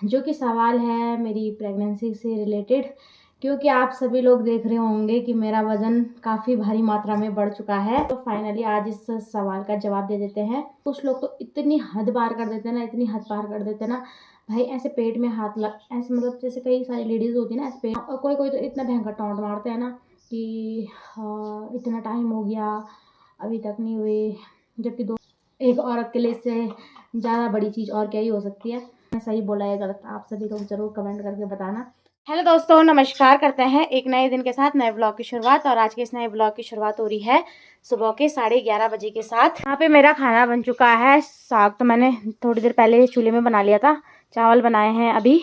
जो कि सवाल है मेरी प्रेगनेंसी से रिलेटेड, क्योंकि आप सभी लोग देख रहे होंगे कि मेरा वज़न काफ़ी भारी मात्रा में बढ़ चुका है। तो फाइनली आज इस सवाल का जवाब दे देते हैं। कुछ लोग तो इतनी हद पार कर देते हैं ना, इतनी हद पार कर देते हैं ना भाई, ऐसे पेट में हाथ लग, ऐसे मतलब जैसे कई सारी लेडीज़ होती है ना, ऐसे पेट, और कोई कोई तो इतना भयंकर टॉन्ट मारते हैं ना कि इतना टाइम हो गया अभी तक नहीं हुई, जबकि एक औरत के लिए इससे ज़्यादा बड़ी चीज़ और क्या ही हो सकती है। मैं सही बोला है गलत, आप सभी लोग ज़रूर कमेंट करके बताना। हेलो दोस्तों, नमस्कार करते हैं एक नए दिन के साथ, नए ब्लॉग की शुरुआत। और आज के इस नए ब्लॉग की शुरुआत हो रही है सुबह के 11:30 बजे के साथ। यहाँ पे मेरा खाना बन चुका है। साग तो मैंने थोड़ी देर पहले चूल्हे में बना लिया था, चावल बनाए हैं अभी।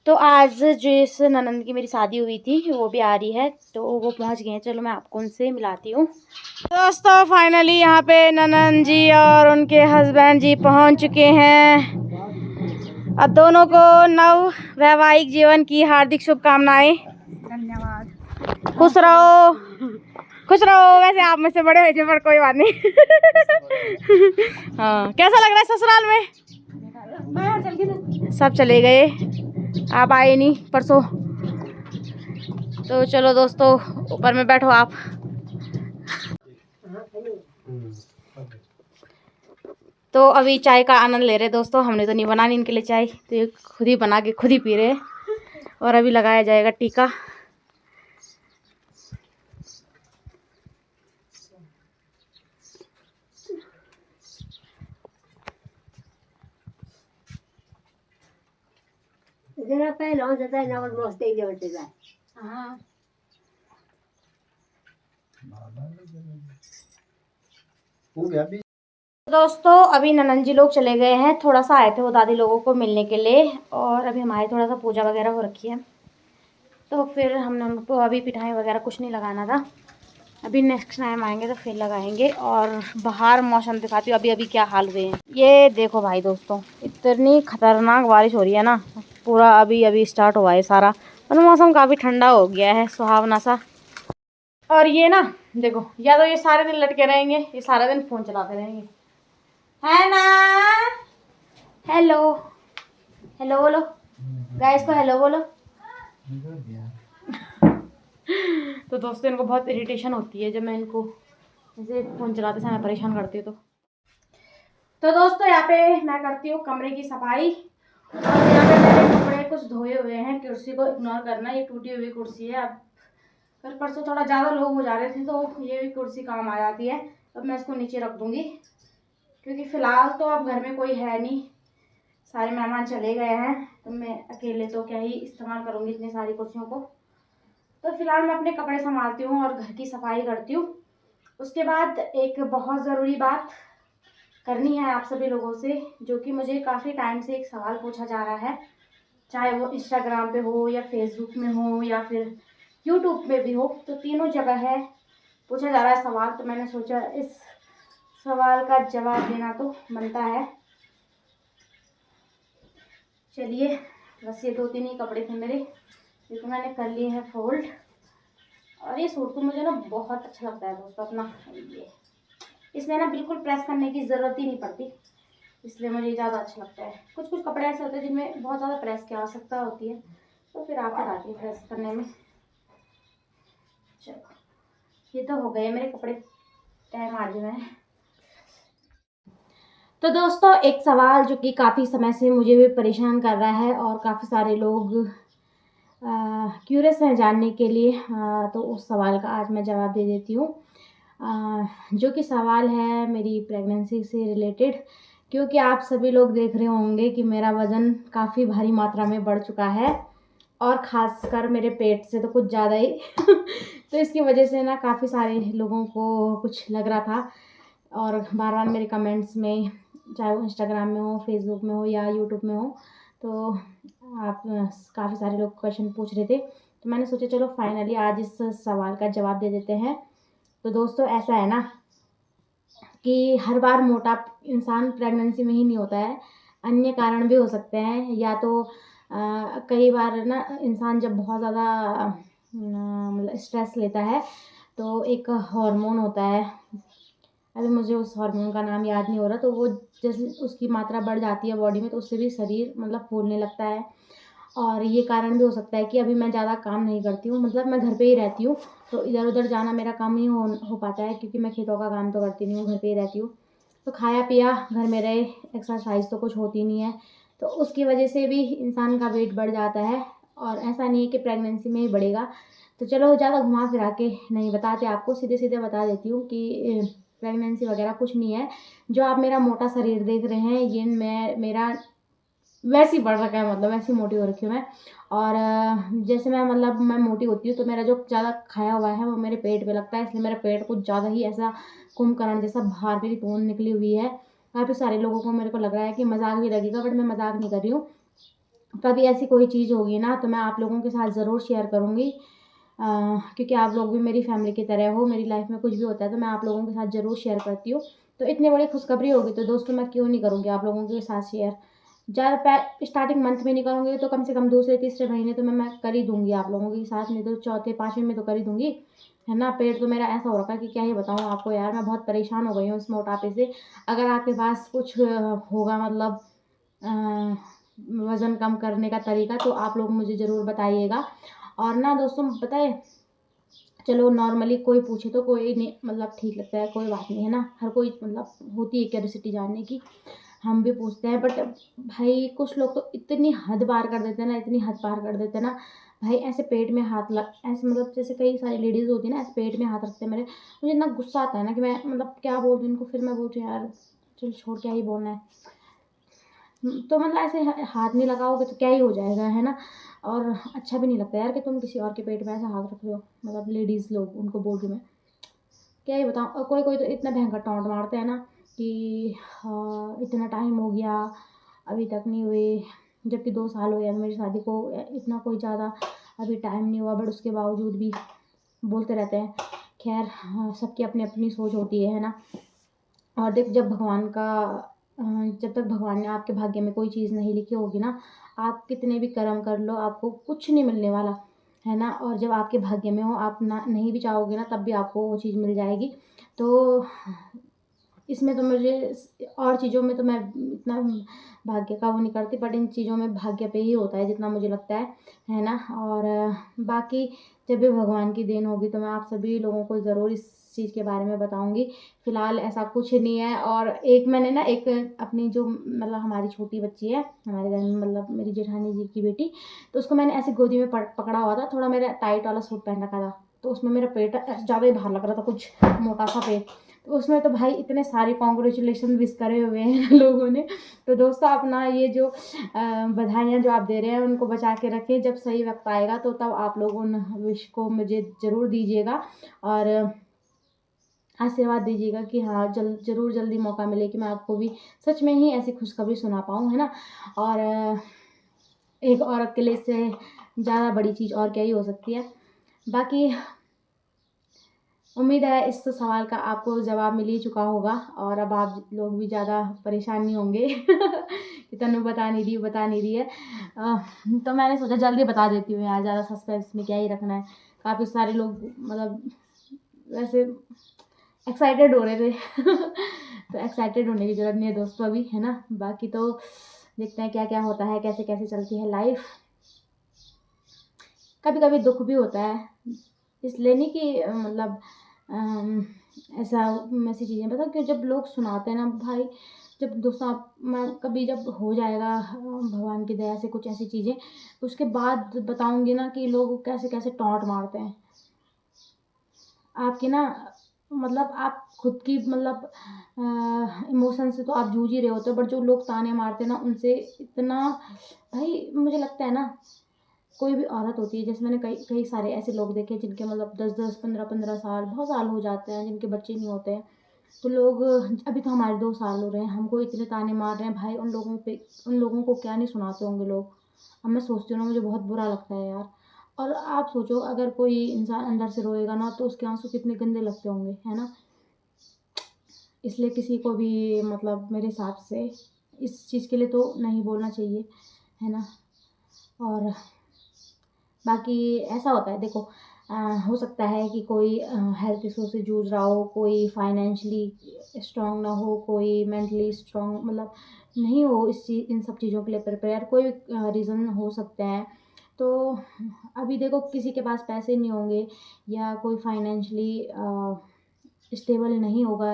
तो आज जिस ननंद की मेरी शादी हुई थी वो भी आ रही है, तो वो पहुँच गए हैं। चलो मैं आपको उनसे मिलाती हूँ। दोस्तों फाइनली यहाँ पे ननंद जी और उनके हस्बैंड जी पहुँच चुके हैं। अब दोनों को नव वैवाहिक जीवन की हार्दिक शुभकामनाएं। धन्यवाद। खुश रहो, खुश रहो। वैसे आप में से बड़े हो पर कोई बात नहीं। हाँ, कैसा लग रहा है ससुराल में? सब चले गए, आप आए नहीं परसों। तो चलो दोस्तों, ऊपर में बैठो आप। तो अभी चाय का आनंद ले रहे दोस्तों। हमने तो नहीं बनानी इनके लिए चाय, तो ये खुद ही बना के खुद ही पी रहे। और अभी लगाया जाएगा टीका। जरा पहले हो जाता है ना, और मस्त ही हो जाता है। हाँ, दोस्तों अभी ननंद जी लोग चले गए हैं। थोड़ा सा आए थे वो दादी लोगों को मिलने के लिए, और अभी हमारी थोड़ा सा पूजा वगैरह हो रखी है, तो फिर हमने उनको अभी पिठाई वगैरह कुछ नहीं लगाना था। अभी नेक्स्ट टाइम आएंगे तो फिर लगाएंगे। और बाहर मौसम दिखाती हूँ अभी अभी क्या हाल हुए हैं। ये देखो भाई दोस्तों, इतनी खतरनाक बारिश हो रही है ना, पूरा अभी अभी स्टार्ट हुआ है सारा, और मौसम काफ़ी ठंडा हो गया है, सुहावना सा। और ये ना देखो, या तो ये सारे दिन लटके रहेंगे, ये सारा दिन फ़ोन चलाते रहेंगे, है ना। हेलो, हेलो बोलो गाइस को, हेलो बोलो। तो दोस्तों इनको बहुत इरिटेशन होती है जब मैं इनको ऐसे फ़ोन चलाते समय परेशान करती हूँ। तो दोस्तों यहाँ पे मैं करती हूँ कमरे की सफाई। और यहाँ पे मेरे कपड़े कुछ धोए हुए हैं, कुर्सी को इग्नोर करना, ये टूटी हुई कुर्सी है। अब कल परसों थोड़ा ज़्यादा लोग हो जा रहे थे तो ये भी कुर्सी काम आ जाती है। अब मैं इसको नीचे रख दूँगी, क्योंकि फ़िलहाल तो अब घर में कोई है नहीं, सारे मेहमान चले गए हैं, तो मैं अकेले तो क्या ही इस्तेमाल करूँगी इतनी सारी कुर्सियों को। तो फिलहाल मैं अपने कपड़े संभालती हूँ और घर की सफाई करती हूँ। उसके बाद एक बहुत ज़रूरी बात करनी है आप सभी लोगों से, जो कि मुझे काफ़ी टाइम से एक सवाल पूछा जा रहा है, चाहे वो इंस्टाग्राम पे हो या फेसबुक में हो या फिर यूट्यूब पे भी हो, तो तीनों जगह है पूछा जा रहा है सवाल। तो मैंने सोचा इस सवाल का जवाब देना तो बनता है। चलिए, बस ये 2-3 ही कपड़े थे मेरे, ये तो मैंने कर लिए हैं फोल्ड। और ये सूट तो मुझे ना बहुत अच्छा लगता है दोस्तों अपना, ये इसमें ना बिल्कुल प्रेस करने की ज़रूरत ही नहीं पड़ती, इसलिए मुझे ज़्यादा अच्छा लगता है। कुछ कुछ कपड़े ऐसे होते हैं जिनमें बहुत ज़्यादा प्रेस की आवश्यकता होती है, तो फिर आफत आती है प्रेस करने में। चलो, ये तो हो गए मेरे कपड़े टाइम आ गए हैं। तो दोस्तों एक सवाल जो कि काफ़ी समय से मुझे भी परेशान कर रहा है, और काफ़ी सारे लोग क्यूरियस हैं जानने के लिए, तो उस सवाल का आज मैं जवाब दे देती हूँ। जो कि सवाल है मेरी प्रेगनेंसी से रिलेटेड, क्योंकि आप सभी लोग देख रहे होंगे कि मेरा वज़न काफ़ी भारी मात्रा में बढ़ चुका है, और ख़ासकर मेरे पेट से तो कुछ ज़्यादा ही। तो इसकी वजह से ना काफ़ी सारे लोगों को कुछ लग रहा था, और बार बार मेरे कमेंट्स में, चाहे वो इंस्टाग्राम में हो, फेसबुक में हो या यूट्यूब में हो, तो आप काफ़ी सारे लोग क्वेश्चन पूछ रहे थे। तो मैंने सोचा चलो फाइनली आज इस सवाल का जवाब दे देते हैं। तो दोस्तों ऐसा है ना कि हर बार मोटा इंसान प्रेगनेंसी में ही नहीं होता है, अन्य कारण भी हो सकते हैं। या तो कई बार ना इंसान जब बहुत ज़्यादा मतलब स्ट्रेस लेता है, तो एक हार्मोन होता है, अभी मुझे उस हार्मोन का नाम याद नहीं हो रहा, तो वो जैसे उसकी मात्रा बढ़ जाती है बॉडी में तो उससे भी शरीर मतलब फूलने लगता है। और ये कारण भी हो सकता है कि अभी मैं ज़्यादा काम नहीं करती हूँ, मतलब मैं घर पे ही रहती हूँ, तो इधर उधर जाना मेरा काम ही हो पाता है, क्योंकि मैं खेतों का काम तो करती नहीं हूँ, घर पे ही रहती हूँ। तो खाया पिया घर में रहे, एक्सरसाइज तो कुछ होती नहीं है, तो उसकी वजह से भी इंसान का वेट बढ़ जाता है। और ऐसा नहीं है कि प्रेगनेंसी में ही बढ़ेगा। तो चलो ज़्यादा घुमा फिरा के नहीं बताते आपको, सीधे सीधे बता देती हूँ कि प्रेगनेंसी वगैरह कुछ नहीं है। जो आप मेरा मोटा शरीर देख रहे हैं ये मेरा वैसी बढ़ रखा है, मतलब वैसी मोटी हो रखी हूँ मैं। और जैसे मैं मतलब मैं मोटी होती हूँ तो मेरा जो ज़्यादा खाया हुआ है वो मेरे पेट पे लगता है, इसलिए मेरा पेट कुछ ज़्यादा ही ऐसा कुंभकर्ण जैसा बाहर मेरी तोंद निकली हुई है। काफ़ी सारे लोगों को मेरे को लग रहा है कि मजाक भी लगेगा, बट मैं मजाक नहीं कर रही हूँ। कभी ऐसी कोई चीज़ होगी ना तो मैं आप लोगों के साथ ज़रूर शेयर करूँगी, क्योंकि आप लोग भी मेरी फैमिली की तरह हो। मेरी लाइफ में कुछ भी होता है तो मैं आप लोगों के साथ ज़रूर शेयर करती हूँ। तो इतनी बड़ी खुशखबरी होगी तो दोस्तों मैं क्यों नहीं करूँगी आप लोगों के साथ शेयर। ज़्यादा स्टार्टिंग मंथ में नहीं करूँगी तो कम से कम दूसरे तीसरे महीने तो मैं कर ही दूँगी आप लोगों के साथ, नहीं तो चौथे पाँचवें में तो कर ही दूँगी, है ना। पेट तो मेरा ऐसा हो रखा है कि क्या ही बताऊँ आपको यार, मैं बहुत परेशान हो गई हूँ इस मोटापे से। अगर आपके पास कुछ होगा मतलब अ, वज़न कम करने का तरीका तो आप लोग मुझे ज़रूर बताइएगा। और ना दोस्तों पता है, चलो नॉर्मली कोई पूछे तो कोई नहीं मतलब ठीक लगता है, कोई बात नहीं है ना, हर कोई मतलब होती है क्यूरियोसिटी जानने की, हम भी पूछते हैं। बट भाई कुछ लोग तो इतनी हद पार कर देते हैं ना, इतनी हद पार कर देते हैं ना भाई, ऐसे पेट में हाथ लग ऐसे मतलब जैसे कई सारी लेडीज़ होती है ना ऐसे पेट में हाथ रखते हैं मेरे, मुझे इतना गुस्सा आता है ना कि मैं मतलब क्या बोल दूँ इनको, फिर मैं बोलती हूँ यार चल छोड़, क्या ही बोलना है। तो मतलब ऐसे हाथ नहीं लगाओगे तो क्या ही हो जाएगा, है ना। और अच्छा भी नहीं लगता यार कि तुम किसी और के पेट में ऐसे हाथ रख रहे हो, मतलब लेडीज़ लोग उनको बोल रही हूँ मैं, क्या ही बताऊँ। और कोई कोई तो इतना भयंकर टॉन्ट मारते हैं ना कि हाँ इतना टाइम हो गया अभी तक नहीं हुई, जबकि 2 साल हो गया मेरी शादी को, इतना कोई ज़्यादा अभी टाइम नहीं हुआ, बट उसके बावजूद भी बोलते रहते हैं। खैर हाँ, सबकी अपनी अपनी सोच होती है ना। और देख जब तक भगवान ने आपके भाग्य में कोई चीज़ नहीं लिखी होगी ना, आप कितने भी कर्म कर लो आपको कुछ नहीं मिलने वाला, है ना। और जब आपके भाग्य में हो आप ना नहीं भी चाहोगे ना तब भी आपको वो चीज़ मिल जाएगी। तो इसमें तो मुझे और चीज़ों में तो मैं इतना भाग्य का वो नहीं करती, बट इन चीज़ों में भाग्य पे ही होता है जितना मुझे लगता है ना। और बाकी जब भी भगवान की देन होगी तो मैं आप सभी लोगों को ज़रूर इस चीज़ के बारे में बताऊँगी। फ़िलहाल ऐसा कुछ नहीं है। और एक मैंने ना एक अपनी जो मतलब हमारी छोटी बच्ची है हमारे घर में, मतलब मेरी जेठानी जी की बेटी, तो उसको मैंने ऐसे गोदी में पकड़ा हुआ था, थोड़ा मेरा टाइट वाला सूट पहन रखा था, तो उसमें मेरा पेट ज़्यादा ही बाहर लग रहा था, कुछ मोटा सा पेट। तो उसमें तो भाई इतने सारे कॉन्ग्रेचुलेशन विश करे हुए हैं लोगों ने। तो दोस्तों अपना ये जो बधाइयाँ जो आप दे रहे हैं उनको बचा के रखें, जब सही वक्त आएगा तो तब आप लोग उन विश को मुझे ज़रूर दीजिएगा और आशीर्वाद दीजिएगा कि हाँ ज़रूर जल्दी मौका मिले कि मैं आपको भी सच में ही ऐसी खुशखबरी सुना पाऊँ, है ना। और एक औरत के लिए इससे ज़्यादा बड़ी चीज़ और क्या ही हो सकती है। बाकी उम्मीद है इस सवाल का आपको जवाब मिल ही चुका होगा और अब आप लोग भी ज़्यादा परेशान नहीं होंगे कि तनु बता नहीं रही है। तो मैंने सोचा जल्दी बता देती हूँ यार, ज़्यादा सस्पेंस में क्या ही रखना है। काफ़ी सारे लोग मतलब वैसे एक्साइटेड हो रहे थे तो एक्साइटेड होने की ज़रूरत नहीं है दोस्तों अभी, है ना। बाकी तो देखते हैं क्या क्या होता है, कैसे कैसे चलती है लाइफ। कभी कभी दुख भी होता है, इसलिए नहीं कि मतलब अम, ऐसा ऐसी चीज़ें पता क्यों, जब लोग सुनाते हैं ना भाई, जब दोस्तों मैं कभी जब हो जाएगा भगवान की दया से कुछ ऐसी चीज़ें, उसके बाद बताऊंगी ना कि लोग कैसे कैसे टॉन्ट मारते हैं आपकी ना, मतलब आप खुद की मतलब इमोशन से तो आप जूझ ही रहे होते हो, बट जो लोग ताने मारते हैं ना उनसे इतना भाई मुझे लगता है ना, कोई भी औरत होती है, जैसे मैंने कई कई सारे ऐसे लोग देखे जिनके मतलब 10-10 15-15 साल बहुत साल हो जाते हैं जिनके बच्चे नहीं होते हैं, तो लोग अभी तो हमारे 2 साल हो रहे हैं हमको इतने ताने मार रहे हैं भाई, उन लोगों को क्या नहीं सुनाते होंगे लोग। अब मैं सोचती हूँ ना मुझे बहुत बुरा लगता है यार। और आप सोचो अगर कोई इंसान अंदर से रोएगा ना तो उसके आंसू कितने गंदे लगते होंगे, है ना। इसलिए किसी को भी मतलब मेरे हिसाब से इस चीज़ के लिए तो नहीं बोलना चाहिए, है ना। और बाकी ऐसा होता है देखो, हो सकता है कि कोई हेल्थ इशू से जूझ रहा हो, कोई फाइनेंशियली स्ट्रांग ना हो, कोई मेंटली स्ट्रांग मतलब नहीं हो इन सब चीज़ों के लिए प्रिपेयर, कोई रीज़न हो सकते हैं। तो अभी देखो किसी के पास पैसे नहीं होंगे या कोई फाइनेंशियली स्टेबल नहीं होगा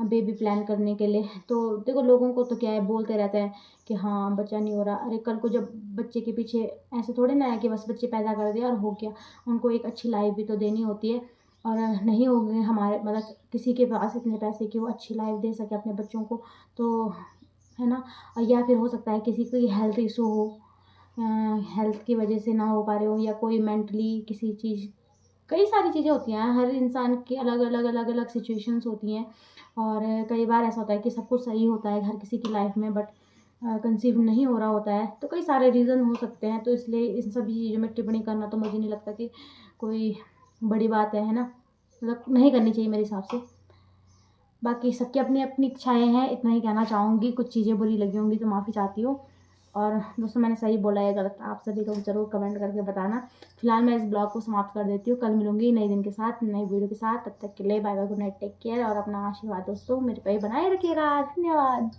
बेबी प्लान करने के लिए, तो देखो लोगों को तो क्या है, बोलते रहते हैं कि हाँ बच्चा नहीं हो रहा। अरे कल को जब बच्चे के पीछे ऐसे थोड़े ना है कि बस बच्चे पैदा कर दिया और हो गया, उनको एक अच्छी लाइफ भी तो देनी होती है। और नहीं होंगे हमारे मतलब किसी के पास इतने पैसे कि वो अच्छी लाइफ दे सके अपने बच्चों को, तो है ना। या फिर हो सकता है किसी की हेल्थ इशू हो, हेल्थ की वजह से ना हो पा रहे हो, या कोई मेंटली किसी चीज़, कई सारी चीज़ें होती हैं, हर इंसान की अलग अलग सिचुएशंस होती हैं। और कई बार ऐसा होता है कि सब कुछ सही होता है हर किसी की लाइफ में, बट कंसीव नहीं हो रहा होता है, तो कई सारे रीज़न हो सकते हैं। तो इसलिए इन सभी चीज़ों में टिप्पणी करना तो मुझे नहीं लगता कि कोई बड़ी बात है ना, मतलब नहीं करनी चाहिए मेरे हिसाब से। बाकी सबकी अपनी अपनी इच्छाएं हैं, इतना ही कहना चाहूँगी। कुछ चीज़ें बुरी लगी होंगी तो माफ़ी चाहती हूँ। और दोस्तों मैंने सही बोला है गलत, आप सभी लोग ज़रूर कमेंट करके बताना। फिलहाल मैं इस ब्लॉग को समाप्त कर देती हूँ। कल मिलूंगी नए दिन के साथ, नई वीडियो के साथ। तब तक के लिए bye bye, good night, take care और अपना आशीर्वाद दोस्तों मेरे पे बनाए रखिएगा। धन्यवाद।